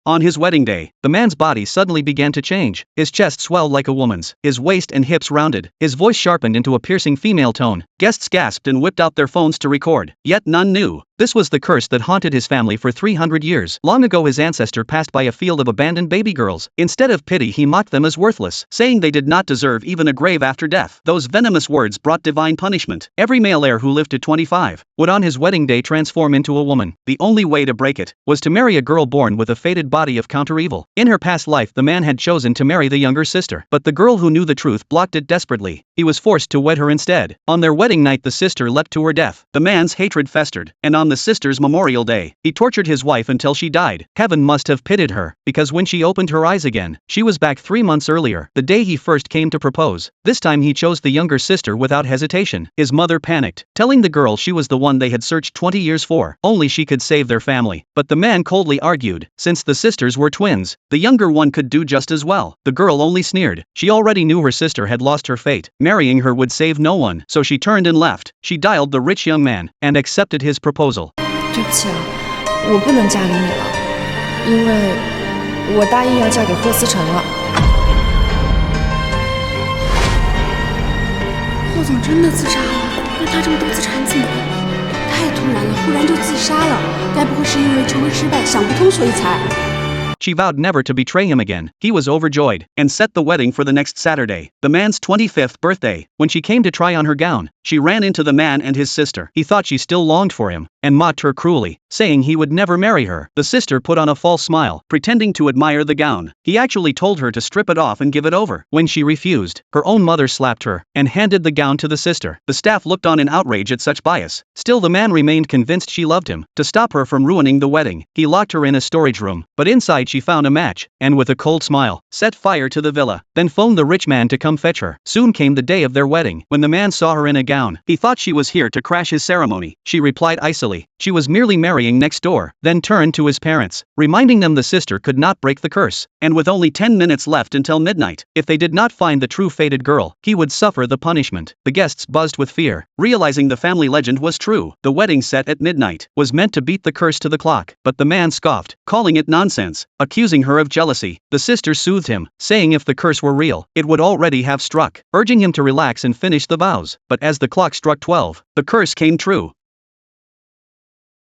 On his wedding day, the man's body suddenly began to change. His chest swelled like a woman's, his waist and hips rounded, his voice sharpened into a piercing female tone. Guests gasped and whipped out their phones to record, yet none knew. This was the curse that haunted his family for 300 years. Long ago his ancestor passed by a field of abandoned baby girls. Instead of pity he mocked them as worthless, saying they did not deserve even a grave after death. Those venomous words brought divine punishment. Every male heir who lived to 25 would on his wedding day transform into a woman. The only way to break it was to marry a girl born with a fated body of counter-evil. In her past life the man had chosen to marry the younger sister, but the girl who knew the truth blocked it desperately. He was forced to wed her instead. On their wedding night the sister leapt to her death. The man's hatred festered, and on the sister's memorial day, he tortured his wife until she died. Heaven must have pitied her, because when she opened her eyes again, she was back 3 months earlier, the day he first came to propose. This time he chose the younger sister without hesitation. His mother panicked, telling the girl she was the one they had searched 20 years for. Only she could save their family. But the man coldly argued, since the sisters were twins, the younger one could do just as well. The girl only sneered. She already knew her sister had lost her fate. Marrying her would save no one, so she turned and left. She dialed the rich young man, and accepted his proposal. 对不起啊，我不能嫁给你了，因为我答应要嫁给霍思成了。霍总真的自杀了？那他这么多资产怎么办？太突然了，忽然就自杀了，该不会是因为求婚失败想不通所以才？ She vowed never to betray him again. He was overjoyed, and set the wedding for the next Saturday, the man's 25th birthday. When she came to try on her gown, she ran into the man and his sister. He thought she still longed for him, and mocked her cruelly, saying he would never marry her. The sister put on a false smile, pretending to admire the gown. He actually told her to strip it off and give it over. When she refused, her own mother slapped her, and handed the gown to the sister. The staff looked on in outrage at such bias. Still the man remained convinced she loved him. To stop her from ruining the wedding, he locked her in a storage room, but inside she found a match, and with a cold smile, set fire to the villa, then phoned the rich man to come fetch her. Soon came the day of their wedding. When the man saw her in a gown, he thought she was here to crash his ceremony. She replied icily, she was merely marrying next door, then turned to his parents, reminding them the sister could not break the curse, and with only 10 minutes left until midnight, if they did not find the true fated girl, he would suffer the punishment. The guests buzzed with fear, realizing the family legend was true. The wedding set at midnight was meant to beat the curse to the clock, but the man scoffed, calling it nonsense, accusing her of jealousy. The sister soothed him, saying if the curse were real, it would already have struck, urging him to relax and finish the vows. But as the clock struck 12, the curse came true.